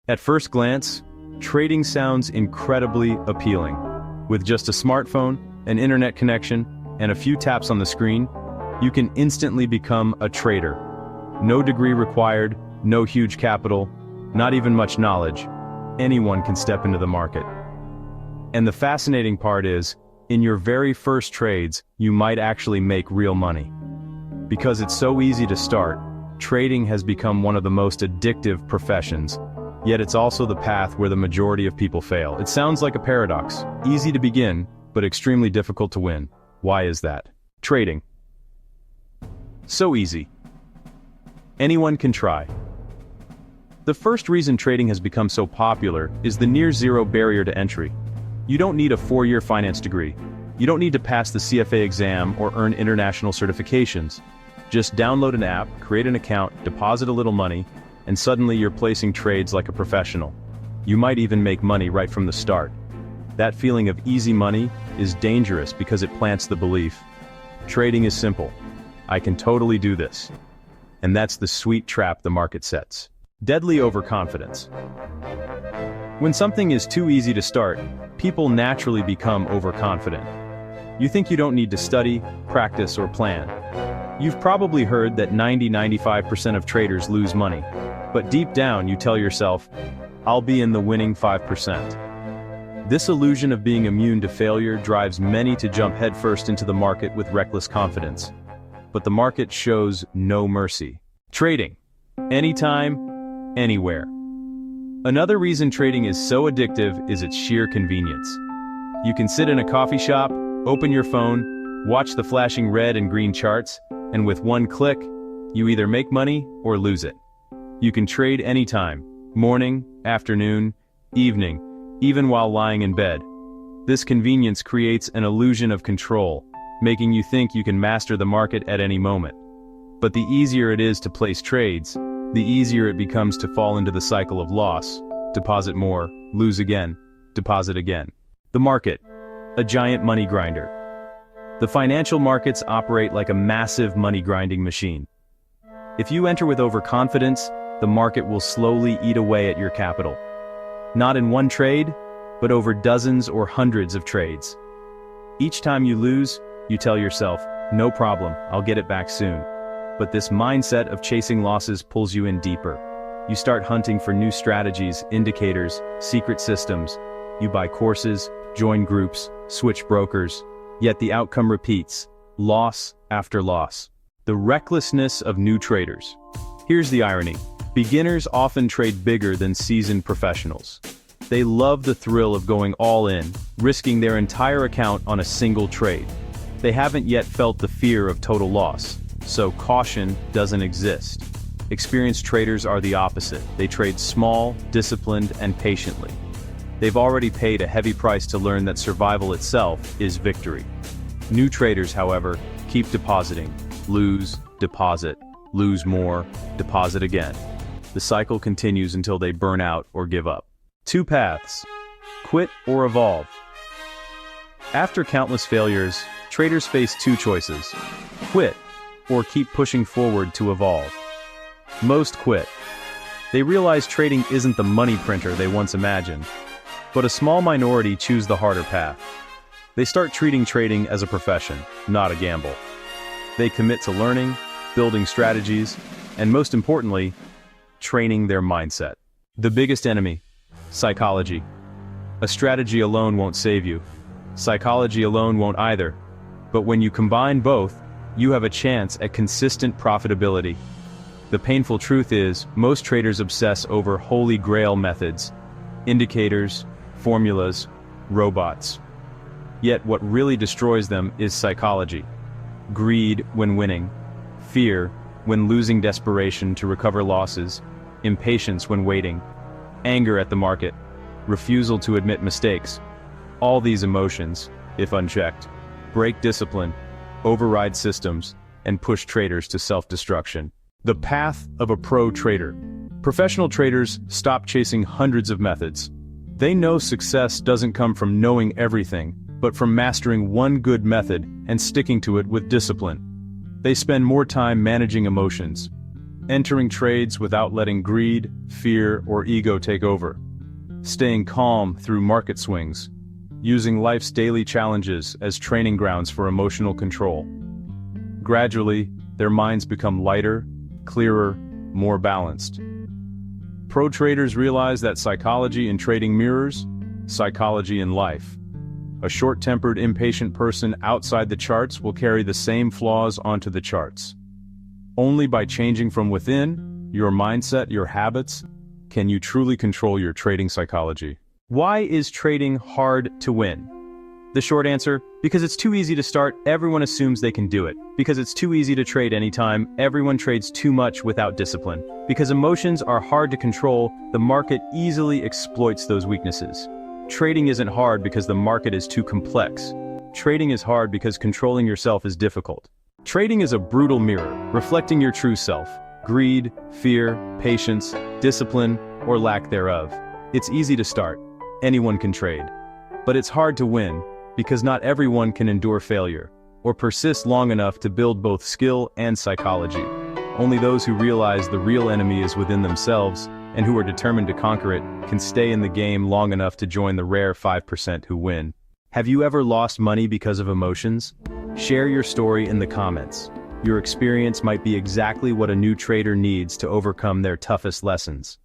At first glance, trading sounds incredibly appealing. With just a smartphone, an internet connection, and a few taps on the screen, you can instantly become a trader. No degree required, no huge capital, not even much knowledge. Anyone can step into the market. And the fascinating part is, in your very first trades, you might actually make real money. Because it's so easy to start, trading has become one of the most addictive professions. Yet it's also the path where the majority of people fail. It sounds like a paradox. Easy to begin, but extremely difficult to win. Why is that? Trading. So easy. Anyone can try. The first reason trading has become so popular is the near-zero barrier to entry. You don't need a 4-year finance degree. You don't need to pass the CFA exam or earn international certifications. Just download an app, create an account, deposit a little money, and suddenly you're placing trades like a professional. You might even make money right from the start. That feeling of easy money is dangerous because it plants the belief. Trading is simple. I can totally do this. And that's the sweet trap the market sets. Deadly overconfidence. When something is too easy to start, people naturally become overconfident. You think you don't need to study, practice, or plan. You've probably heard that 90–95% of traders lose money. But deep down you tell yourself, I'll be in the winning 5%. This illusion of being immune to failure drives many to jump headfirst into the market with reckless confidence. But the market shows no mercy. Trading. Anytime, anywhere. Another reason trading is so addictive is its sheer convenience. You can sit in a coffee shop, open your phone, watch the flashing red and green charts, and with one click, you either make money or lose it. You can trade anytime, morning, afternoon, evening, even while lying in bed. This convenience creates an illusion of control, making you think you can master the market at any moment. But the easier it is to place trades, the easier it becomes to fall into the cycle of loss. Deposit more, lose again, deposit again. The market, a giant money grinder. The financial markets operate like a massive money-grinding machine. If you enter with overconfidence, the market will slowly eat away at your capital. Not in one trade, but over dozens or hundreds of trades. Each time you lose, you tell yourself, no problem, I'll get it back soon. But this mindset of chasing losses pulls you in deeper. You start hunting for new strategies, indicators, secret systems. You buy courses, join groups, switch brokers. Yet the outcome repeats, loss after loss. The recklessness of new traders. Here's the irony. Beginners often trade bigger than seasoned professionals. They love the thrill of going all in, risking their entire account on a single trade. They haven't yet felt the fear of total loss, so caution doesn't exist. Experienced traders are the opposite. They trade small, disciplined, and patiently. They've already paid a heavy price to learn that survival itself is victory. New traders, however, keep depositing. Lose, deposit, lose more, deposit again. The cycle continues until they burn out or give up. 2 paths. Quit or evolve. After countless failures, traders face 2 choices. Quit, or keep pushing forward to evolve. Most quit. They realize trading isn't the money printer they once imagined. But a small minority choose the harder path. They start treating trading as a profession, not a gamble. They commit to learning, building strategies, and most importantly, training their mindset. The biggest enemy, psychology. A strategy alone won't save you. Psychology alone won't either. But when you combine both, you have a chance at consistent profitability. The painful truth is, most traders obsess over holy grail methods, indicators, formulas, robots. Yet what really destroys them is psychology. Greed when winning, fear when losing, desperation to recover losses, impatience when waiting, anger at the market, refusal to admit mistakes. All these emotions, if unchecked, break discipline, override systems, and push traders to self-destruction. The path of a pro trader. Professional traders stop chasing hundreds of methods. They know success doesn't come from knowing everything, but from mastering one good method and sticking to it with discipline. They spend more time managing emotions, Entering trades without letting greed, fear, or ego take over. Staying calm through market swings. Using life's daily challenges as training grounds for emotional control. Gradually, their minds become lighter, clearer, more balanced. Pro traders realize that psychology in trading mirrors psychology in life. A short-tempered, impatient person outside the charts will carry the same flaws onto the charts. Only by changing from within, your mindset, your habits, can you truly control your trading psychology. Why is trading hard to win? The short answer, because it's too easy to start, everyone assumes they can do it. Because it's too easy to trade anytime, everyone trades too much without discipline. Because emotions are hard to control, the market easily exploits those weaknesses. Trading isn't hard because the market is too complex. Trading is hard because controlling yourself is difficult. Trading is a brutal mirror, reflecting your true self. Greed, fear, patience, discipline, or lack thereof. It's easy to start. Anyone can trade. But it's hard to win, because not everyone can endure failure, or persist long enough to build both skill and psychology. Only those who realize the real enemy is within themselves, and who are determined to conquer it, can stay in the game long enough to join the rare 5% who win. Have you ever lost money because of emotions? Share your story in the comments. Your experience might be exactly what a new trader needs to overcome their toughest lessons.